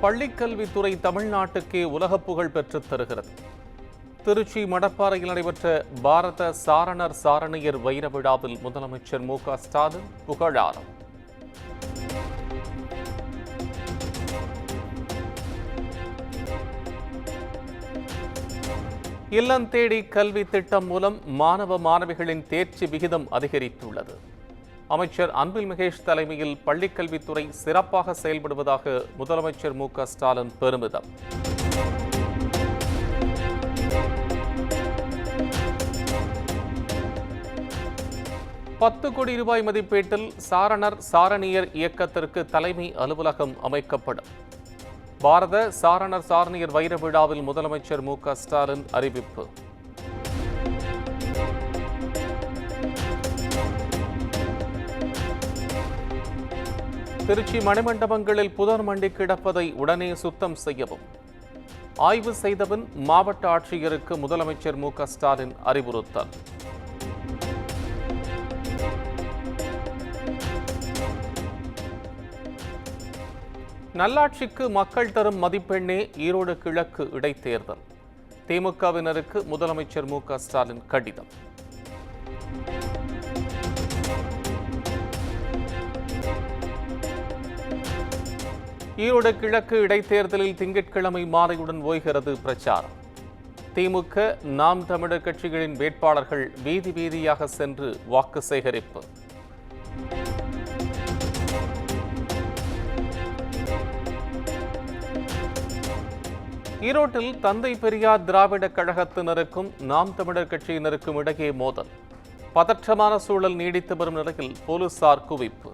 பள்ளிக்கல்வித்துறை தமிழ்நாட்டுக்கே உலகப் புகழ் பெற்றுத் தருகிறது. திருச்சி மடப்பாறையில் நடைபெற்ற பாரத சாரணர் சாரணியர் வைர விழாவில் முதலமைச்சர் மு.க. ஸ்டாலின் புகழாரம். இல்லம் தேடி கல்வி திட்டம் மூலம் மாணவ மாணவிகளின் தேர்ச்சி விகிதம் அதிகரித்துள்ளது. அமைச்சர் அன்பில் மகேஷ் தலைமையில் பள்ளிக்கல்வித்துறை சிறப்பாக செயல்படுவதாக முதலமைச்சர் மு.க. ஸ்டாலின் பெருமிதம். ₹10 கோடி மதிப்பீட்டில் சாரணர் சாரணியர் இயக்கத்திற்கு தலைமை அலுவலகம் அமைக்கப்படும். பாரத சாரணர் சாரணியர் வைர விழாவில் முதலமைச்சர் மு.க. ஸ்டாலின் அறிவிப்பு. திருச்சி மணிமண்டபங்களில் புதர் மண்டி கிடப்பதை உடனே சுத்தம் செய்யவும் ஆய்வு செய்தபின் மாவட்ட ஆட்சியருக்கு முதலமைச்சர் மு.க. ஸ்டாலின் அறிவுறுத்தல். நல்லாட்சிக்கு மக்கள் தரும் மதிப்பெண்ணே ஈரோடு கிழக்கு இடைத்தேர்தல். திமுகவினருக்கு முதலமைச்சர் மு.க. ஸ்டாலின் கடிதம். ஈரோடு கிழக்கு இடைத்தேர்தலில் திங்கட்கிழமை மாலையுடன் ஓய்கிறது பிரச்சாரம். திமுக, நாம் தமிழர் கட்சிகளின் வேட்பாளர்கள் வீதி வீதியாக சென்று வாக்கு சேகரிப்பு. ஈரோட்டில் தந்தை பெரியார் திராவிட கழகத்தினருக்கும் நாம் தமிழர் கட்சியினருக்கும் இடையே மோதல். பதற்றமான சூழல் நீடித்து வரும் நிலையில் போலீசார் குவிப்பு.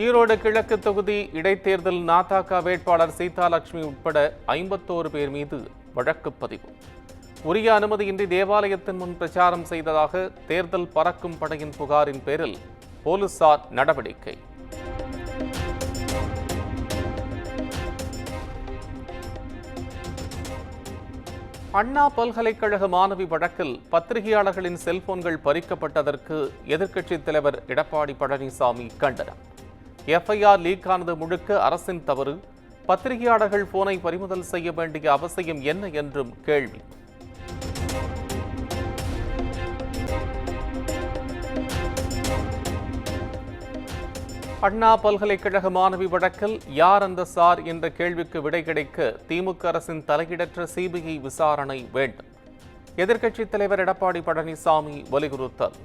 ஈரோடு கிழக்கு தொகுதி இடைத்தேர்தல் நாதாக வேட்பாளர் சீதாலட்சுமி உட்பட 51 பேர் மீது வழக்கு பதிவு. உரிய அனுமதியின்றி தேவாலயத்தின் முன் பிரச்சாரம் செய்ததாக தேர்தல் பறக்கும் படையின் புகாரின் பேரில் போலீசார் நடவடிக்கை. அண்ணா பல்கலைக்கழக மாணவி வழக்கில் பத்திரிகையாளர்களின் செல்போன்கள் பறிக்கப்பட்டதற்கு எதிர்க்கட்சித் தலைவர் எடப்பாடி பழனிசாமி கண்டனம். எஃப்ஐஆர் லீக் ஆனது முழுக்க அரசின் தவறு, பத்திரிகையாளர்கள் போனை பறிமுதல் செய்ய வேண்டிய அவசியம் என்ன என்றும் கேள்வி. அண்ணா பல்கலைக்கழக மாணவி வழக்கில் யார் அந்த சார் என்ற கேள்விக்கு விடை கிடைக்க திமுக அரசின் தலையிடற்ற சிபிஐ விசாரணை வேண்டும். எதிர்க்கட்சித் தலைவர் எடப்பாடி பழனிசாமி வலியுறுத்தல்.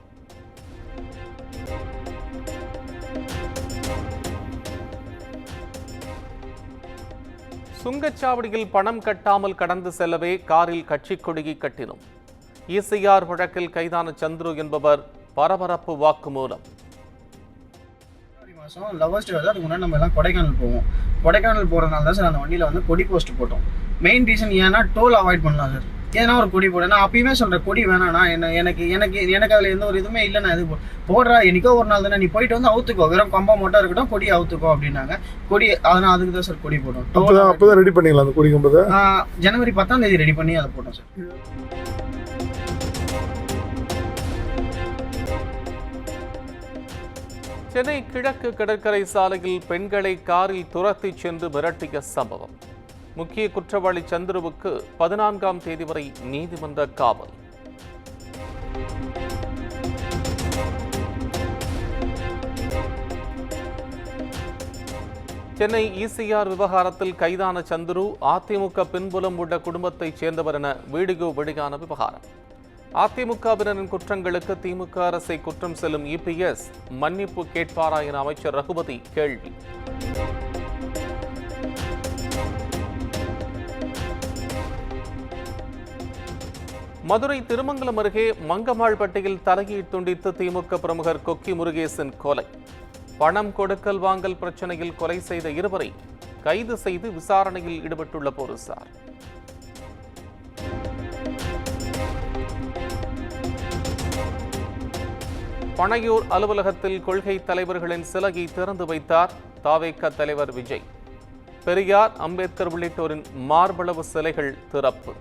சுங்கச்சாவடியில் பணம் கட்டாமல் கடந்து செல்லவே காரில் கட்சிக் கொடியை கட்டினோம். இசிஆர் வழக்கில் கைதான சந்துரு என்பவர் பரபரப்பு வாக்குமூலம். லவர்ஸ் டே அதுக்கு முன்னாடி நம்ம எல்லாம் கொடைக்கானல் போவோம். கொடைக்கானல் போகிறதுனால தான் சார் அந்த வண்டியில் வந்து கொடி போஸ்ட் போட்டோம். மெயின் ரீசன் ஏன்னா டோல் அவாய்ட் பண்ணலாம் சார். ஏன்னா ஒரு கொடி போட நான் அப்பயுமே சொல்கிறேன், கொடி வேணாண்ணா, எனக்கு அதில் எந்த ஒரு இதுவுமே இல்லை, நான் இது போடுறா என்னைக்கோ ஒரு நாள் தானே, நீ போயிட்டு வந்து அவுத்துக்கோ, வெறும் கம்பம் மட்டும் இருக்கட்டும், கொடி அவுத்துக்கோ அப்படின்னாங்க. கொடி அதனால் அதுக்கு தான் சார் கொடி போட்டோம். அப்போதான் ரெடி பண்ணிக்கலாம் அந்த கொடி கம்பத்தை. ஜனவரி 10ஆம் தேதி ரெடி பண்ணி அதை போட்டோம் சார். சென்னை கிழக்கு கடற்கரை சாலையில் பெண்களை காரில் துரத்தி சென்று மிரட்டிய சம்பவம். முக்கிய குற்றவாளி சந்துருவுக்கு 14ஆம் தேதி வரை நீதிமன்ற காவல். சென்னை இசிஆர் விவகாரத்தில் கைதான சந்துரு அதிமுக பின்புலம் உள்ள குடும்பத்தைச் சேர்ந்தவர் என வீடியோ வெளியான விவகாரம். அதிமுகவினரின் குற்றங்களுக்கு திமுக அரசை குற்றம் செல்லும் இபிஎஸ் மன்னிப்பு கேட்பாரா என அமைச்சர் ரகுபதி கேள்வி. மதுரை திருமங்கலம் அருகே மங்கம்மாள்பட்டியில் தலையை துண்டித்து திமுக பிரமுகர் கொக்கி முருகேசன் கொலை. பணம் கொடுக்கல் வாங்கல் பிரச்சனையில் கொலை செய்த இருவரை கைது செய்து விசாரணையில் ஈடுபட்டுள்ள போலீசார். பனையூர் அலுவலகத்தில் கொள்கை தலைவர்களின் சிலையை திறந்து வைத்தார் தாவேக தலைவர் விஜய். பெரியார், அம்பேத்கர் உள்ளிட்டோரின் மார்பளவு சிலைகள் திறப்பு.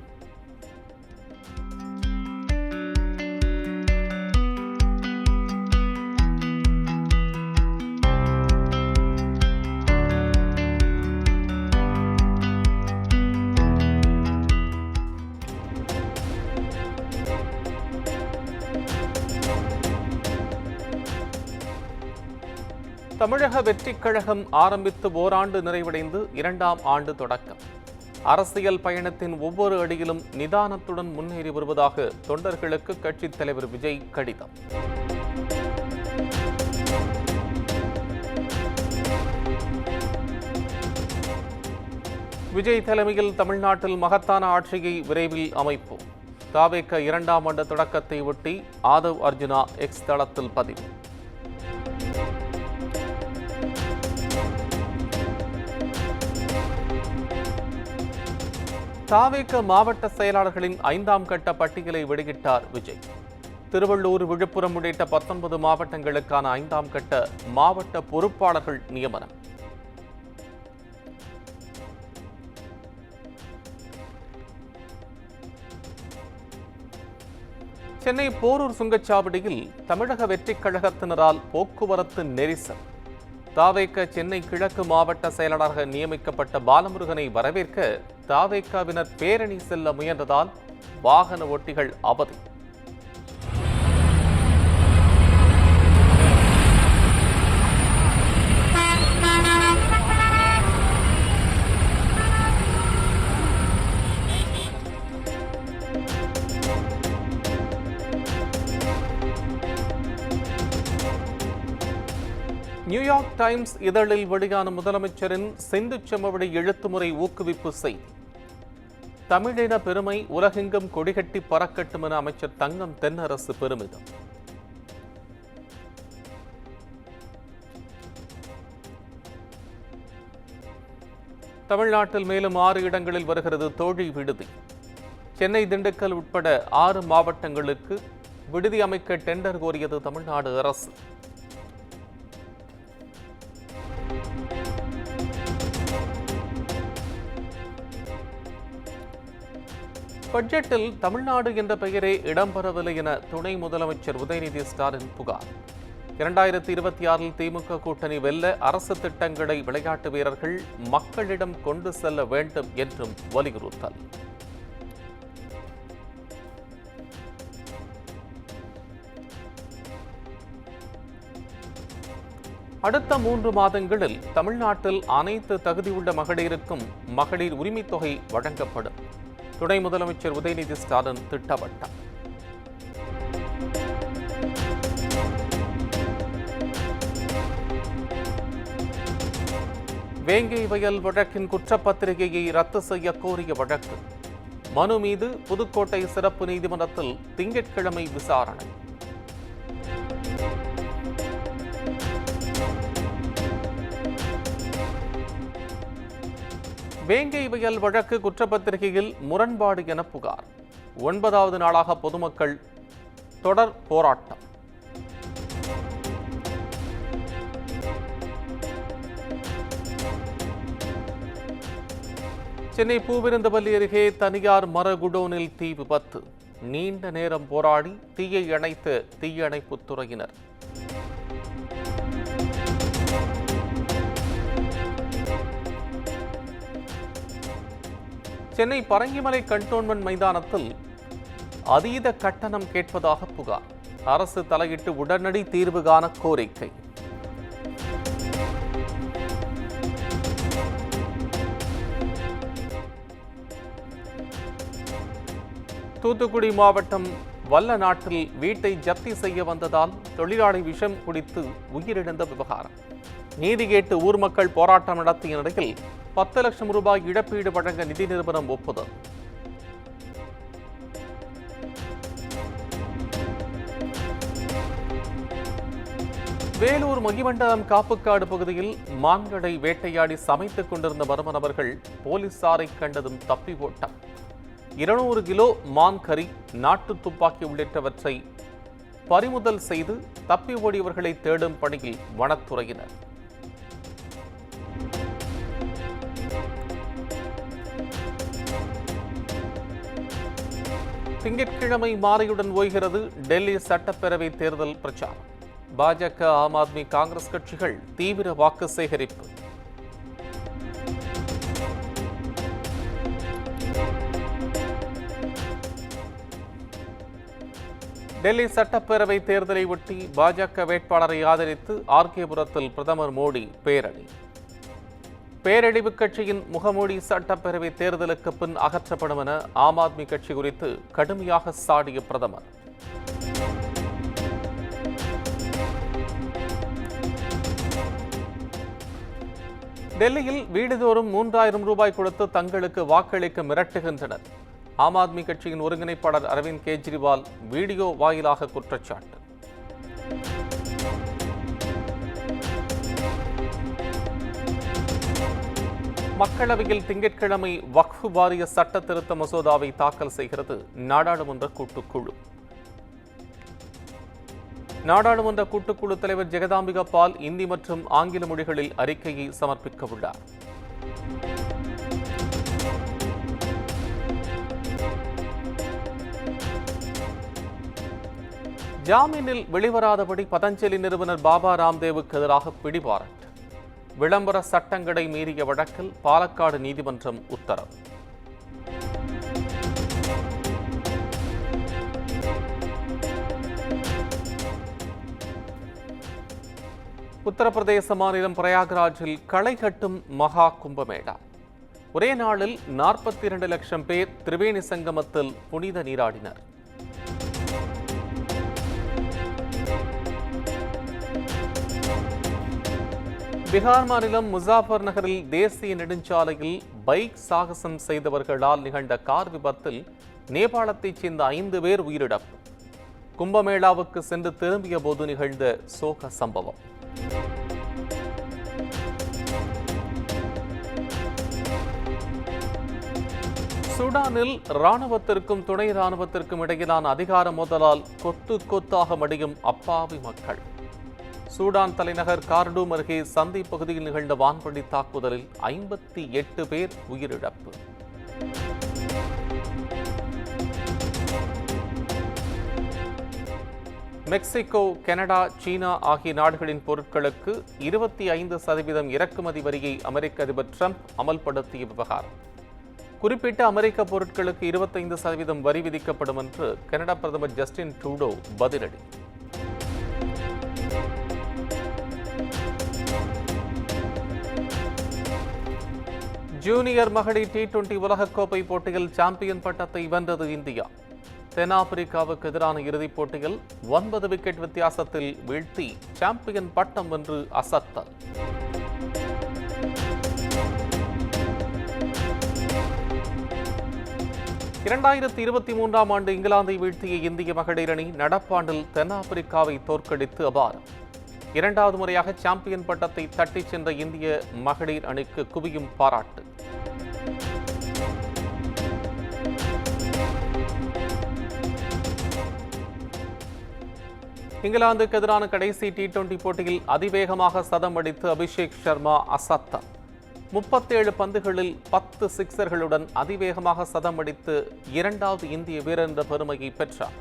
தமிழக வெற்றிக் கழகம் ஆரம்பித்து ஓராண்டு நிறைவடைந்து 2ஆம் ஆண்டு தொடக்கம். அரசியல் பயணத்தின் ஒவ்வொரு அடியிலும் நிதானத்துடன் முன்னேறி வருவதாக தொண்டர்களுக்கு கட்சித் தலைவர் விஜய் கடிதம். விஜய் தலைமையில் தமிழ்நாட்டில் மகத்தான ஆட்சியை விரைவில் அமைப்போம். தாவேக 2ஆம் ஆண்டு தொடக்கத்தை ஒட்டி ஆதவ் அர்ஜுனா எக்ஸ் தளத்தில் பதிவு. தாவேக மாவட்ட செயலாளர்களின் 5ஆம் கட்ட பட்டியலை வெளியிட்டார் விஜய். திருவள்ளூர், விழுப்புரம் உள்ளிட்ட 19 மாவட்டங்களுக்கான 5ஆம் கட்ட மாவட்ட பொறுப்பாளர்கள் நியமனம். சென்னை போரூர் சுங்கச்சாவடியில் தமிழக வெற்றிக் கழகத்தினரால் போக்குவரத்து நெரிசல். தாவேக சென்னை கிழக்கு மாவட்ட செயலாளராக நியமிக்கப்பட்ட பாலமுருகனை வரவேற்க தாவேகாவினர் பேரணி செல்ல முயன்றதால் வாகன ஓட்டிகள் அவதி. நியூயார்க் டைம்ஸ் இதழில் வெளியான முதலமைச்சரின் சிந்து செம்மொழி எழுத்துமுறை ஊக்குவிப்பு செய்தி. தமிழின பெருமை உலகெங்கும் கொடிகட்டி பறக்கட்டும் என அமைச்சர் தங்கம் தென்னரசு பெருமிதம். தமிழ்நாட்டில் மேலும் 6 இடங்களில் வருகிறது தோழி விடுதி. சென்னை, திண்டுக்கல் உட்பட 6 மாவட்டங்களுக்கு விடுதி அமைக்க டெண்டர் கோரியது தமிழ்நாடு அரசு. பட்ஜெட்டில் தமிழ்நாடு என்ற பெயரே இடம்பெறவில்லை என துணை முதலமைச்சர் உதயநிதி ஸ்டாலின் புகார். 2026இல் திமுக கூட்டணி வெல்ல அரசு திட்டங்களை விளையாட்டு வீரர்கள் மக்களிடம் கொண்டு செல்ல வேண்டும் என்றும் வலியுறுத்தல். அடுத்த 3 மாதங்களில் தமிழ்நாட்டில் அனைத்து தகுதியுள்ள மகளிருக்கும் மகளிர் உரிமைத் தொகை வழங்கப்படும். துணை முதலமைச்சர் உதயநிதி ஸ்டாலின் திட்டவட்டம். வேங்கை வயல் வழக்கின் குற்றப்பத்திரிகையை ரத்து செய்ய கோரிய வழக்கு. மனு மீது புதுக்கோட்டை சிறப்பு நீதிமன்றத்தில் திங்கட்கிழமை விசாரணை. வேங்கை வயல் வழக்கு குற்றப்பத்திரிகையில் முரண்பாடு என புகார். 9வது நாளாக பொதுமக்கள் தொடர் போராட்டம். சென்னை பூவிருந்தவல்லி அருகே தனியார் மர குடோனில் தீ விபத்து. நீண்ட நேரம் போராடி தீயை அணைத்த தீயணைப்புத் துறையினர். சென்னை பரங்கிமலை கண்டோன்மென்ட் மைதானத்தில் அதீத கட்டணம் கேட்பதாக புகார். அரசு தலையிட்டு உடனடி தீர்வு காண கோரிக்கை. தூத்துக்குடி மாவட்டம் வல்லநாட்டில் வீட்டை ஜப்தி செய்ய வந்ததால் தொழிலாளி விஷம் குடித்து உயிரிழந்த விவகாரம். நீதி கேட்டு ஊர் மக்கள் போராட்டம் நடத்திய நிலையில் 10 லட்சம் ரூபாய் இழப்பீடு வழங்க நிதி நிறுவனம் ஒப்புதல். வேலூர் மகிமண்டலம் காப்புக்காடு பகுதியில் மான்களை வேட்டையாடி சமைத்துக் கொண்டிருந்த மர்ம நபர்கள் போலீசாரை கண்டதும் தப்பி ஓட்டம். 200 கிலோ மான் கறி, நாட்டு துப்பாக்கி உள்ளிட்டவற்றை பறிமுதல் செய்து தப்பி ஓடியவர்களை தேடும் பணியில் வனத்துறையினர். திங்கட்கிழமை மாலையுடன் ஓய்கிறது டெல்லி சட்டப்பேரவை தேர்தல் பிரச்சாரம். பாஜக, ஆம் ஆத்மி, காங்கிரஸ் கட்சிகள் தீவிர வாக்கு சேகரிப்பு. டெல்லி சட்டப்பேரவை தேர்தலை ஒட்டி பாஜக வேட்பாளரை ஆதரித்து ஆர்கேபுரத்தில் பிரதமர் மோடி பேரணி. பேரழிவு கட்சியின் முகமூடி சட்டப்பேரவை தேர்தலுக்கு பின் அகற்றப்படும் என ஆம் ஆத்மி கட்சி குறித்து கடுமையாக சாடிய பிரதமர். டெல்லியில் வீடுதோறும் 3000 ரூபாய் கொடுத்து தங்களுக்கு வாக்களிக்க மிரட்டுகின்றனர். ஆம் ஆத்மி கட்சியின் ஒருங்கிணைப்பாளர் அரவிந்த் கெஜ்ரிவால் வீடியோ வாயிலாக குற்றச்சாட்டு. மக்களவையில் திங்கட்கிழமை வக்ஃப் வாரிய சட்ட திருத்த மசோதாவை தாக்கல் செய்கிறது நாடாளுமன்ற கூட்டுக்குழு. நாடாளுமன்ற கூட்டுக்குழு தலைவர் ஜெகதாம்பிகா பால் இந்தி மற்றும் ஆங்கில மொழிகளில் அறிக்கையை சமர்ப்பிக்க உள்ளார். ஜாமீனில் வெளிவராதபடி பதஞ்சலி நிறுவனர் பாபா ராம்தேவுக்கு எதிராக பிடிவாரண்ட். விளம்பர சட்டங்களை மீறிய வழக்கில் பாலக்காடு நீதிமன்றம் உத்தரவு. உத்தரப்பிரதேச மாநிலம் பிரயாக்ராஜில் களை கட்டும் மகா கும்பமேளா. ஒரே நாளில் 42 லட்சம் பேர் திரிவேணி சங்கமத்தில் புனித நீராடினர். பீகார் மாநிலம் முசாஃபர் நகரில் தேசிய நெடுஞ்சாலையில் பைக் சாகசம் செய்தவர்களால் நிகழ்ந்த கார் விபத்தில் நேபாளத்தைச் சேர்ந்த 5 பேர் உயிரிழப்பு. கும்பமேளாவுக்கு சென்று திரும்பிய போது நிகழ்ந்த சோக சம்பவம். சூடானில் இராணுவத்திற்கும் துணை இராணுவத்திற்கும் இடையிலான அதிகார மோதலால் கொத்து கொத்தாக மடியும் அப்பாவி மக்கள். சூடான் தலைநகர் கார்டூம் அருகே சந்தை பகுதியில் நிகழ்ந்த வான்வழி தாக்குதலில் 58 பேர் உயிரிழப்பு. மெக்சிகோ, கனடா, சீனா ஆகிய நாடுகளின் பொருட்களுக்கு 25% இறக்குமதி வரியை அமெரிக்க அதிபர் ட்ரம்ப் அமல்படுத்திய விவகாரம். குறிப்பிட்ட அமெரிக்க பொருட்களுக்கு 25% வரி விதிக்கப்படும் என்று கனடா பிரதமர் ஜஸ்டின் ட்ரூடோ பதிலடி. ஜூனியர் மகளிர் T20 உலகக்கோப்பை போட்டியில் சாம்பியன் பட்டத்தை வென்றது இந்தியா. தென்னாப்பிரிக்காவுக்கு எதிரான இறுதிப் போட்டியில் 9 விக்கெட் வித்தியாசத்தில் வீழ்த்தி சாம்பியன் பட்டம் வென்று அசத்தல். இரண்டாயிரத்தி 23ஆம் ஆண்டு இங்கிலாந்தை வீழ்த்திய இந்திய மகளிர் அணி நடப்பாண்டில் தென்னாப்பிரிக்காவை தோற்கடித்து அபாரம். 2வது முறையாக சாம்பியன் பட்டத்தை தட்டிச் சென்ற இந்திய மகளிர் அணிக்கு குவியும் பாராட்டு. இங்கிலாந்துக்கு எதிரான கடைசி T20 போட்டியில் அதிவேகமாக சதம் அடித்து அபிஷேக் சர்மா அசத்தல். 37 பந்துகளில் 10 சிக்சர்களுடன் அதிவேகமாக சதம் அடித்து 2வது இந்திய வீரர் என்ற பெருமையை பெற்றார்.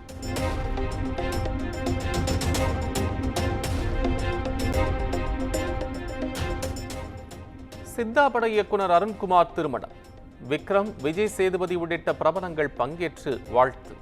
சித்தா பட இயக்குனர் அருண்குமார் திருமணம். விக்ரம், விஜய் சேதுபதி உள்ளிட்ட பிரபலங்கள் பங்கேற்று வாழ்த்து.